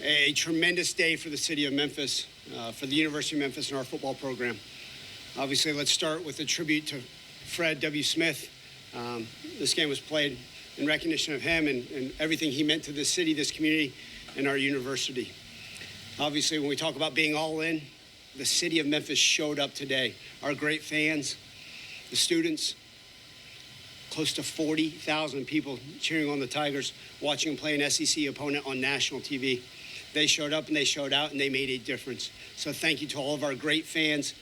A tremendous day for the city of Memphis, for the University of Memphis and our football program. Obviously, let's start with a tribute to Fred W. Smith. This game was played in recognition of him and everything he meant to this city, this community, and our university. Obviously, when we talk about being all in, the city of Memphis showed up today. Our great fans, the students, close to 40,000 people cheering on the Tigers, watching them play an SEC opponent on national TV. They showed up and they showed out and they made a difference. So thank you to all of our great fans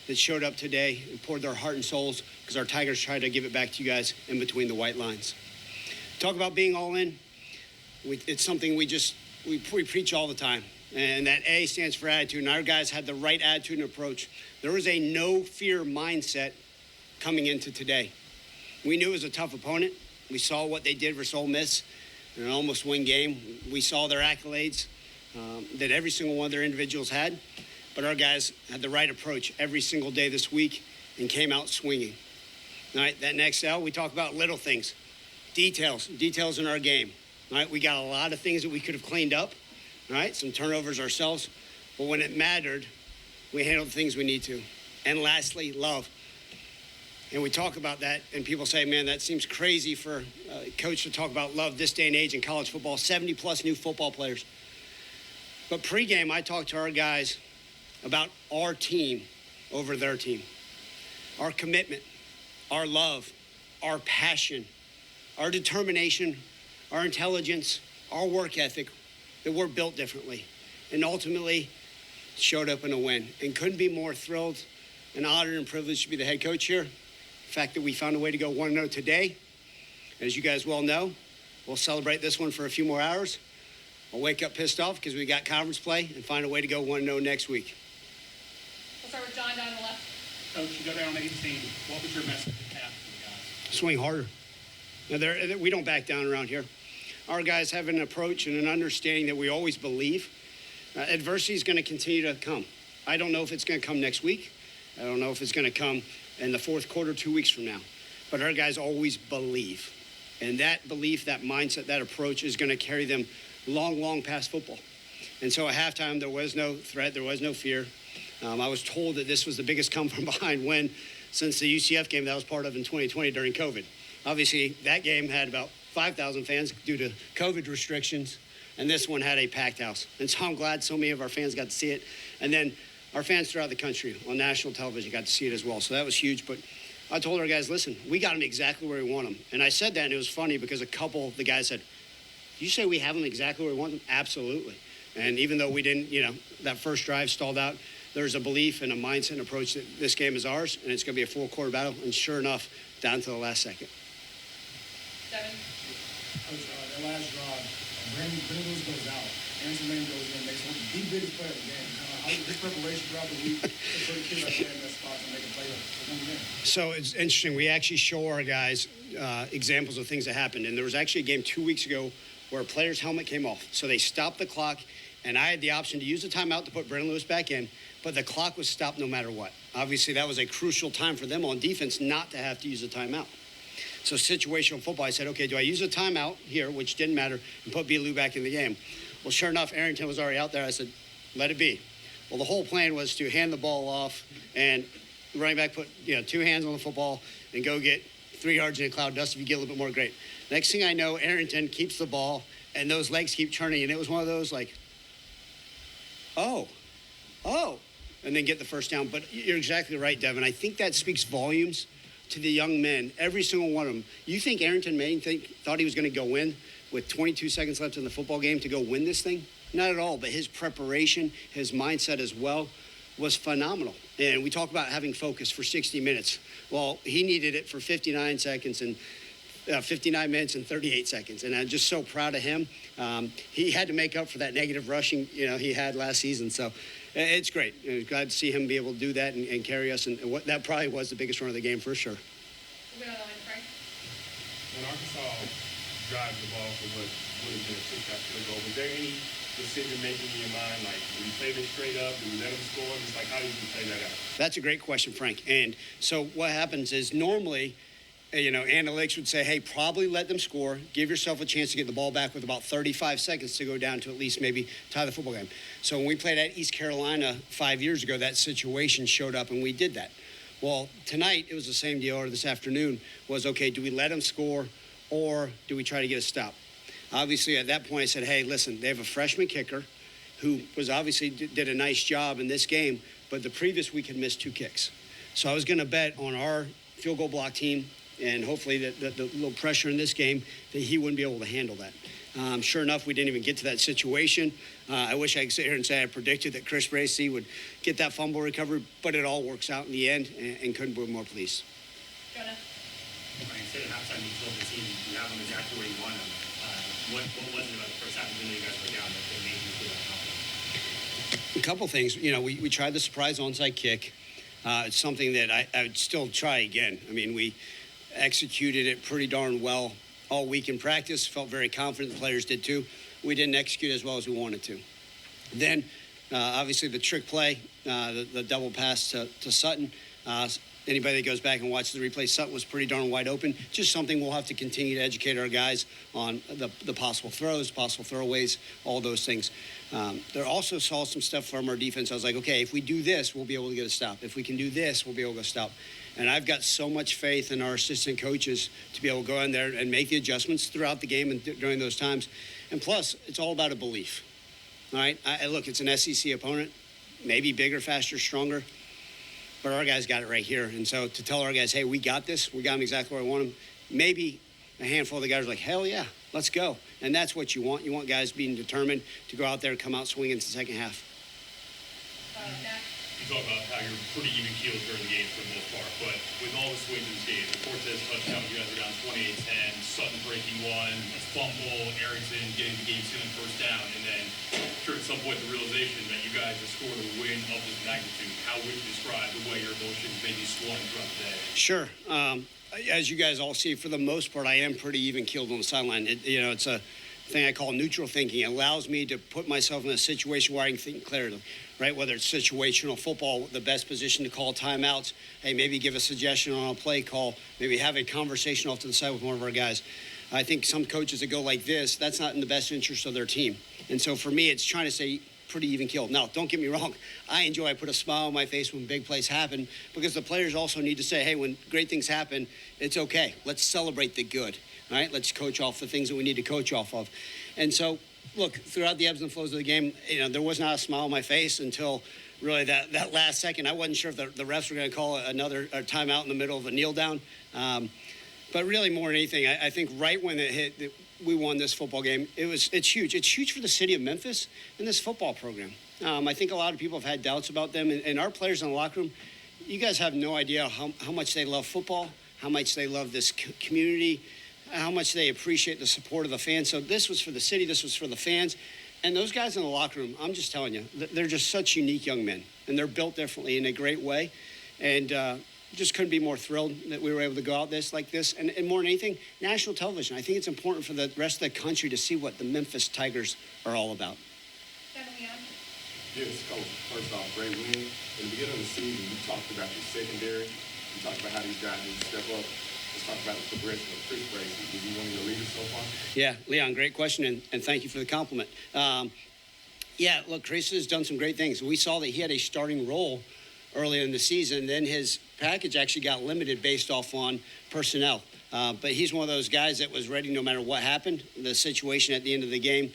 that showed up today and poured their heart and souls, because our Tigers tried to give it back to you guys in between the white lines. Talk about being all in. It's something we preach all the time. And that A stands for attitude. And our guys had the right attitude and approach. There was a no fear mindset coming into today. We knew it was a tough opponent. We saw what they did versus Ole Miss in an almost win game. We saw their accolades that every single one of their individuals had. But our guys had the right approach every single day this week and came out swinging. All right, that next L, we talk about little things, details in our game. All right, we got a lot of things that we could have cleaned up. All right, some turnovers ourselves. But when it mattered, we handled the things we need to. And lastly, love. And we talk about that, and people say, man, that seems crazy for a coach to talk about love this day and age in college football, 70-plus new football players. But pregame, I talked to our guys about our team over their team, our commitment, our love, our passion, our determination, our intelligence, our work ethic, that we're built differently, and ultimately showed up in a win. And couldn't be more thrilled and honored and privileged to be the head coach here. The fact that we found a way to go 1-0 today, as you guys well know, we'll celebrate this one for a few more hours. I'll wake up pissed off because we got conference play and find a way to go 1-0 next week. We'll start with John down the left. Coach, you go down 18. What was your message at half for the guys? Swing harder. Now, we don't back down around here. Our guys have an approach and an understanding that we always believe. Adversity is going to continue to come. I don't know if it's going to come next week. I don't know if it's going to come in the fourth quarter, 2 weeks from now. But our guys always believe. And that belief, that mindset, that approach is going to carry them long, long past football. And so at halftime, there was no threat. There was no fear. I was told that this was the biggest come-from-behind win since the UCF game that I was part of in 2020 during COVID. Obviously, that game had about 5,000 fans due to COVID restrictions, and this one had a packed house. And so I'm glad so many of our fans got to see it. And then our fans throughout the country on national television got to see it as well. So that was huge. But I told our guys, listen, we got them exactly where we want them. And I said that, and it was funny because a couple of the guys said, you say we have them exactly where we want them? Absolutely. And even though we didn't, that first drive stalled out, there's a belief and a mindset and approach that this game is ours, and it's going to be a full-quarter battle. And sure enough, down to the last second. Devin. Coach, that last drive, Brandon Lewis goes out. Aaron Silverfield goes in, makes one of the biggest play of the game. How was his preparation throughout the week for the kids out there in that spot to make a play to win the game? So it's interesting. We actually show our guys examples of things that happened. And there was actually a game 2 weeks ago where a player's helmet came off. So they stopped the clock, and I had the option to use the timeout to put Brandon Lewis back in, but the clock was stopped no matter what. Obviously, that was a crucial time for them on defense not to have to use a timeout. So situational football, I said, okay, do I use a timeout here, which didn't matter, and put B. Lou back in the game? Well, sure enough, Arrington was already out there. I said, let it be. Well, the whole plan was to hand the ball off and the running back put, 2 hands on the football and go get 3 yards in a cloud of dust. If you get a little bit more, great. Next thing I know, Arrington keeps the ball and those legs keep churning. And it was one of those like, oh, and then get the first down. But you're exactly right, Devin. I think that speaks volumes to the young men, every single one of them. You think Arrington Maine thought he was going to go in with 22 seconds left in the football game to go win this thing? Not at all, but his preparation, his mindset as well was phenomenal. And we talk about having focus for 60 minutes. Well, he needed it for 59 seconds and 59 minutes and 38 seconds. And I'm just so proud of him. He had to make up for that negative rushing, he had last season. So it's great. Glad to see him be able to do that and carry us. And that probably was the biggest run of the game for sure. We'll go to the line, Frank. When Arkansas drives the ball for what would have been a six-shot field goal, was there any decision-making in your mind, like, do we play this straight up? Do we let them score? Just like, how do you play that out? That's a great question, Frank. And so what happens is normally analytics would say, hey, probably let them score. Give yourself a chance to get the ball back with about 35 seconds to go down to at least maybe tie the football game. So when we played at East Carolina 5 years ago, that situation showed up and we did that. Well, tonight it was the same deal, or this afternoon was, okay, do we let them score or do we try to get a stop? Obviously, at that point, I said, hey, listen, they have a freshman kicker who was obviously did a nice job in this game, but the previous week had missed 2 kicks. So I was going to bet on our field goal block team and hopefully the little pressure in this game that he wouldn't be able to handle that. Sure enough, we didn't even get to that situation. I wish I could sit here and say I predicted that Chris Bracey would get that fumble recovery, but it all works out in the end and couldn't be more pleased. Jonah. Ryan said at halftime you told the team you have them exactly where you want them. What was it about the first half, even though you guys were down, that made you feel that confident? A couple things. We tried the surprise onside kick. It's something that I would still try again. I mean, we executed it pretty darn well all week in practice. Felt very confident. The players did too. We didn't execute as well as we wanted to. Then, obviously, the trick play, the double pass to Sutton. Anybody that goes back and watches the replay, Sutton was pretty darn wide open. Just something we'll have to continue to educate our guys on the possible throws, possible throwaways, all those things. There also saw some stuff from our defense. I was like, okay, if we do this, we'll be able to get a stop. If we can do this, we'll be able to stop. And I've got so much faith in our assistant coaches to be able to go in there and make the adjustments throughout the game and during those times. And plus, it's all about a belief. All right? Look, it's an SEC opponent, maybe bigger, faster, stronger. But our guys got it right here. And so to tell our guys, hey, we got this. We got them exactly where I want them. Maybe a handful of the guys are like, hell yeah, let's go. And that's what you want. You want guys being determined to go out there and come out swinging in the second half. Matt. You talk about how you're pretty even keeled during the game for the most part, but with all the swings in this game, the Cortez touchdown, you guys are down 28-10, Sutton breaking one, a fumble, Arrington getting the game-sealing first down, and then sure at some point the realization that you guys have scored a win of this magnitude. How would you describe the way your emotions maybe swung throughout the day? Sure. As you guys all see, for the most part, I am pretty even keeled on the sideline. It's a thing I call neutral thinking. It allows me to put myself in a situation where I can think clearly, right? Whether it's situational football, the best position to call timeouts, hey, maybe give a suggestion on a play call, maybe have a conversation off to the side with one of our guys. I think some coaches that go like this, that's not in the best interest of their team. And so for me, it's trying to say pretty even keeled. Now, don't get me wrong. I put a smile on my face when big plays happen because the players also need to say, hey, when great things happen, it's okay. Let's celebrate the good. All right, let's coach off the things that we need to coach off of. And so, look, throughout the ebbs and flows of the game, there was not a smile on my face until really that last second. I wasn't sure if the refs were going to call another timeout in the middle of a kneel down. But really, more than anything, I think right when it hit, we won this football game. It's huge. It's huge for the city of Memphis and this football program. I think a lot of people have had doubts about them. And our players in the locker room, you guys have no idea how much they love football, how much they love this community, how much they appreciate the support of the fans. So this was for the city, this was for the fans. And those guys in the locker room, I'm just telling you, they're just such unique young men. And they're built differently in a great way. And just couldn't be more thrilled that we were able to go out like this. And more than anything, national television. I think it's important for the rest of the country to see what the Memphis Tigers are all about. Yes, Coach. First off, great win. In the beginning of the season, you talked about your secondary. You talked about how these guys need to step up. Let's talk about the progression of Chris Bracey. Is he one of your leaders so far? Yeah, Leon, great question, and thank you for the compliment. Yeah, look, Chris has done some great things. We saw that he had a starting role earlier in the season. Then his package actually got limited based off on personnel. But he's one of those guys that was ready no matter what happened. The situation at the end of the game,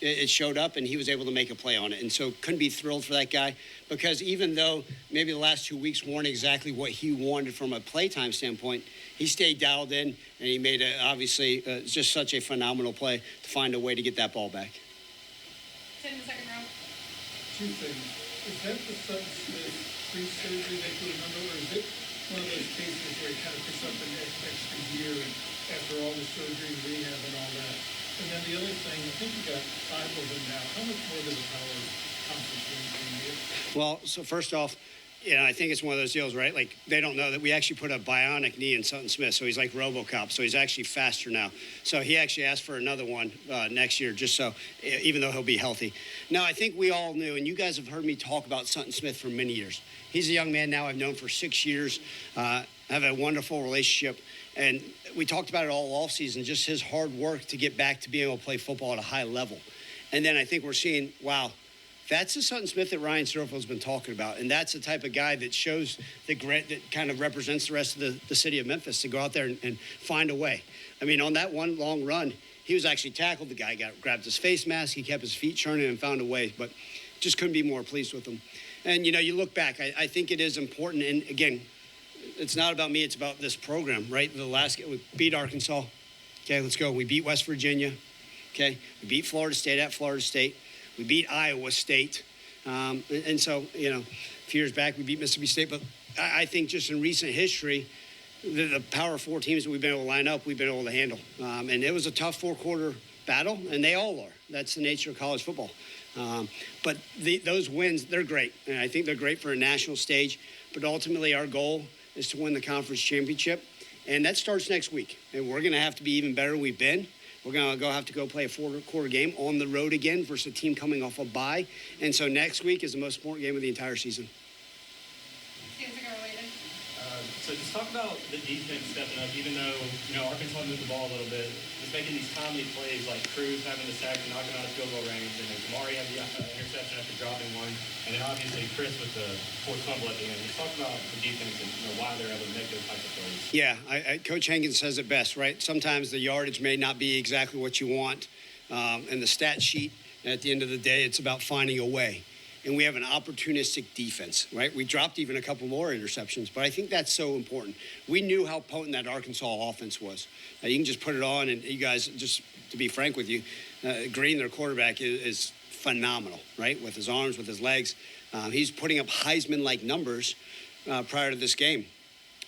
it showed up, and he was able to make a play on it. And so couldn't be thrilled for that guy because even though maybe the last 2 weeks weren't exactly what he wanted from a playtime standpoint, he stayed dialed in, and he made, obviously, just such a phenomenal play to find a way to get that ball back. 10 in the second round. Two things. Is that the Sutton Smith pre-surgery they put him under, or is it one of those cases where he kind of picks up an extra year after all the surgery, rehab, and all that? And then the other thing, I think you got 5 of them now. How much more does the power conference win can you get? Well, so first off, I think it's one of those deals, right? Like, they don't know that we actually put a bionic knee in Sutton Smith, so he's like RoboCop, so he's actually faster now. So he actually asked for another one next year, just so, even though he'll be healthy. Now, I think we all knew, and you guys have heard me talk about Sutton Smith for many years. He's a young man now I've known for 6 years. have a wonderful relationship. And we talked about it all offseason, just his hard work to get back to being able to play football at a high level. And then I think we're seeing, wow, that's the Sutton Smith that Ryan Silverfield's been talking about. And that's the type of guy that shows the grit that kind of represents the rest of the city of Memphis to go out there and find a way. I mean, on that one long run, he was actually tackled. The guy grabbed his face mask. He kept his feet churning and found a way. But just couldn't be more pleased with him. And, you look back, I think it is important. And, again, it's not about me. It's about this program, right? We beat Arkansas. Okay, let's go. We beat West Virginia. Okay, we beat Florida State at Florida State. We beat Iowa State. And so, a few years back, we beat Mississippi State. But I think just in recent history, the Power 4 teams that we've been able to line up, we've been able to handle. And it was a tough four-quarter battle, and they all are. That's the nature of college football. But those wins, they're great. And I think they're great for a national stage. But ultimately, our goal is to win the conference championship. And that starts next week. And we're going to have to be even better than we've been. We're going to have to go play a four-quarter game on the road again versus a team coming off a bye. And so next week is the most important game of the entire season. So just talk about the defense stepping up, even though, Arkansas moved the ball a little bit, just making these timely plays like Cruz having the sack and knocking out of field goal range, and then Kamari had the interception after dropping one, and then obviously Chris with the fourth fumble at the end. Just talk about the defense and why they're able to make those types of plays. Yeah, Coach Hankins says it best, right? Sometimes the yardage may not be exactly what you want, and the stat sheet, at the end of the day, it's about finding a way. And we have an opportunistic defense, right? We dropped even a couple more interceptions, but I think that's so important. We knew how potent that Arkansas offense was. You can just put it on, and you guys, just to be frank with you, Green, their quarterback, is phenomenal, right? With his arms, with his legs. He's putting up Heisman-like numbers prior to this game.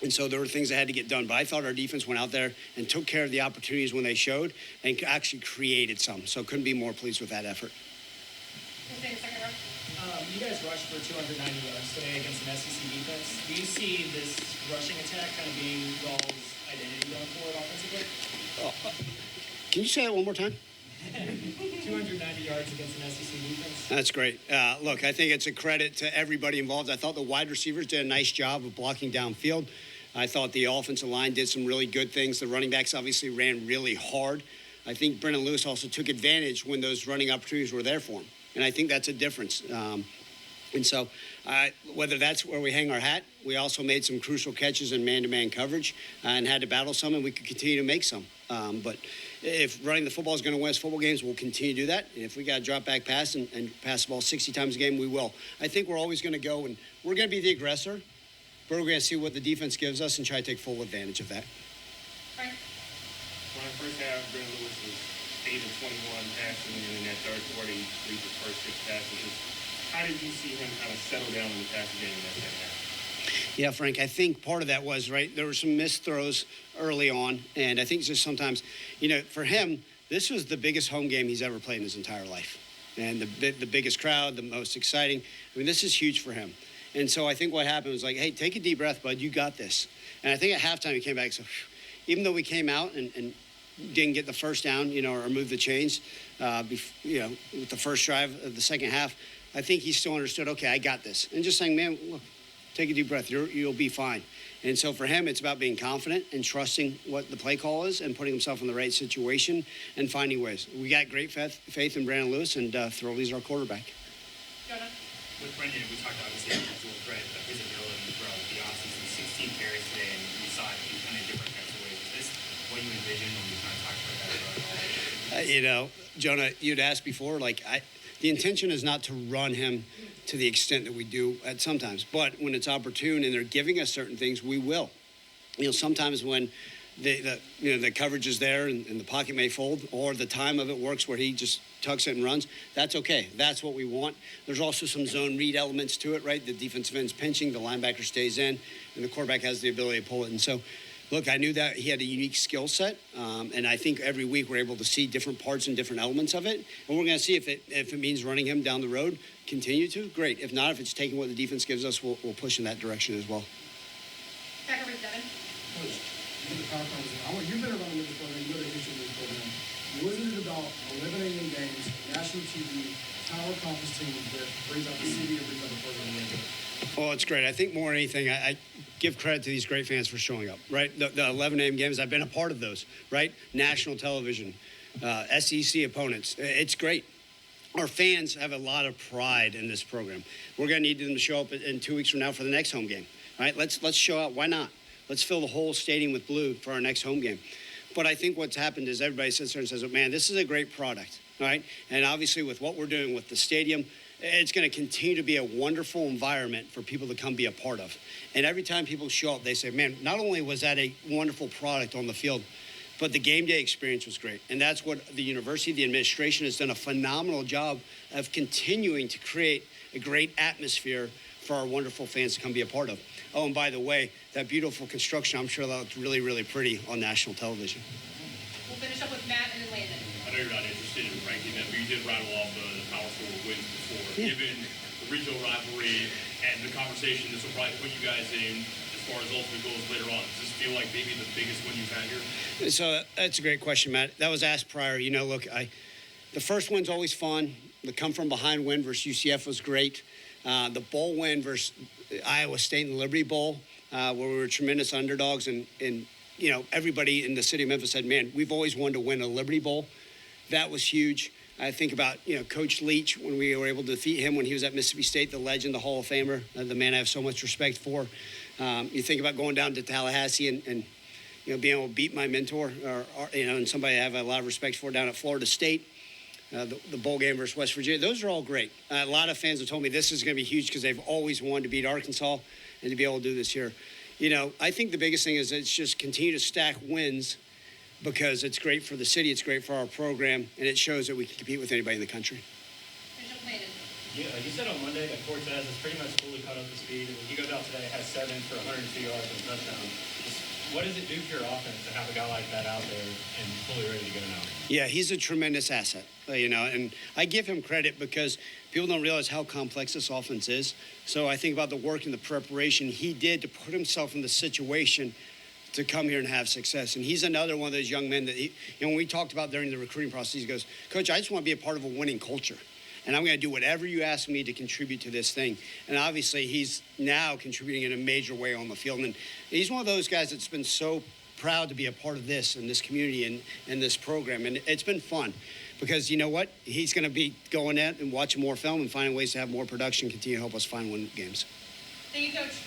And so there were things that had to get done. But I thought our defense went out there and took care of the opportunities when they showed and actually created some. So couldn't be more pleased with that effort. You guys rushed for 290 yards today against an SEC defense. Do you see this rushing attack kind of being y'all's identity going forward offensively? Can you say that one more time? 290 yards against an SEC defense. That's great. Look, I think it's a credit to everybody involved. I thought the wide receivers did a nice job of blocking downfield. I thought the offensive line did some really good things. The running backs obviously ran really hard. I think Brendan Lewis also took advantage when those running opportunities were there for him. And I think that's a difference. And so whether that's where we hang our hat, we also made some crucial catches in man-to-man coverage and had to battle some, and we could continue to make some. But if running the football is going to win us football games, we'll continue to do that. And if we got to drop back pass and pass the ball 60 times a game, we will. I think we're always going to go, and we're going to be the aggressor, but we're going to see what the defense gives us and try to take full advantage of that. Frank? When first half, Brendan Lewis was 8 of 21 passing, and in that third quarter, he completed the first 6 passes. How did you see him kind of settle down in the passing game in that second half? Yeah, Frank, I think part of that was, right, there were some missed throws early on, and I think just sometimes, for him, this was the biggest home game he's ever played in his entire life. And the biggest crowd, the most exciting. I mean, this is huge for him. And so I think what happened was like, hey, take a deep breath, bud. You got this. And I think at halftime he came back. So even though we came out and didn't get the first down, or move the chains, with the first drive of the second half, I think he still understood, okay, I got this. And just saying, man, look, take a deep breath. You'll be fine. And so for him, it's about being confident and trusting what the play call is and putting himself in the right situation and finding ways. We got great faith in Brandon Lewis, and Throlley's our quarterback. Jonah? With Brendan, we talked obviously about the dual threat, but his ability throughout the offseason, 16 carries today, and we saw it in kind of different types of ways. Is this what you envisioned when we kind of talked about that? Jonah, you'd asked before, the intention is not to run him to the extent that we do at sometimes. But when it's opportune and they're giving us certain things, we will. Sometimes when the coverage is there and the pocket may fold, or the time of it works where he just tucks it and runs, that's okay. That's what we want. There's also some zone read elements to it, right? The defensive end's pinching, the linebacker stays in, and the quarterback has the ability to pull it. And so, look, I knew that he had a unique skill set, and I think every week we're able to see different parts and different elements of it. And we're going to see if it means running him down the road, continue to, great. If not, if it's taking what the defense gives us, we'll push in that direction as well. Back over to Devin. Coach, in the power conversation, you've been around with this program, you know the history of this program. Wasn't it about eliminating games, national TV, power conference teams that brings out the city and brings out the program? Well, it's great. I think more than anything, I give credit to these great fans for showing up, right? The 11 a.m. games, I've been a part of those, right? National television, SEC opponents. It's great. Our fans have a lot of pride in this program. We're going to need them to show up in 2 weeks from now for the next home game, right? Let's show up. Why not? Let's fill the whole stadium with blue for our next home game. But I think what's happened is everybody sits there and says, oh, man, this is a great product, right? And obviously with what we're doing with the stadium, it's going to continue to be a wonderful environment for people to come be a part of. And every time people show up, they say, man, not only was that a wonderful product on the field, but the game day experience was great. And that's what the university, the administration has done a phenomenal job of continuing to create a great atmosphere for our wonderful fans to come be a part of. Oh, and by the way, that beautiful construction, I'm sure that looked really, really pretty on national television. We'll finish up with Matt and then Landon. I know you're not interested in ranking them, but you did rattle off the Power 4 wins before. Yeah. Given the regional rivalry and the conversation, this will probably put you guys in as far as ultimate goals later on. Does this feel like maybe the biggest win you've had here? So that's a great question, Matt. That was asked prior. You know, look, the first win's always fun. The come from behind win versus UCF was great. The bowl win versus Iowa State in the Liberty Bowl, where we were tremendous underdogs, and you know, everybody in the city of Memphis said, man, we've always wanted to win a Liberty Bowl. That was huge. I think about, you know, Coach Leach, when we were able to defeat him when he was at Mississippi State, the legend, the Hall of Famer, the man I have so much respect for. You think about going down to Tallahassee and you know, being able to beat my mentor, or you know, and somebody I have a lot of respect for down at Florida State. The bowl game versus West Virginia. Those are all great. A lot of fans have told me this is going to be huge because they've always wanted to beat Arkansas and to be able to do this here. You know, I think the biggest thing is it's just continue to stack wins because it's great for the city, it's great for our program, and it shows that we can compete with anybody in the country. Finish up with Landon. Yeah, like you said on Monday that Cortez is pretty much fully caught up to speed. And he goes out today, has 7 for 102 yards and a touchdown. Just, what does it do for your offense to have a guy like that out there and fully ready to go now? Yeah, he's a tremendous asset, you know, and I give him credit because people don't realize how complex this offense is. So I think about the work and the preparation he did to put himself in the situation to come here and have success. And he's another one of those young men that, you know, when we talked about during the recruiting process, he goes, Coach, I just want to be a part of a winning culture. And I'm going to do whatever you ask me to contribute to this thing. And obviously, he's now contributing in a major way on the field. And he's one of those guys that's been so proud to be a part of this and this community and this program. And it's been fun because, you know what? He's going to be going out and watching more film and finding ways to have more production, continue to help us find win games. Thank you, Coach.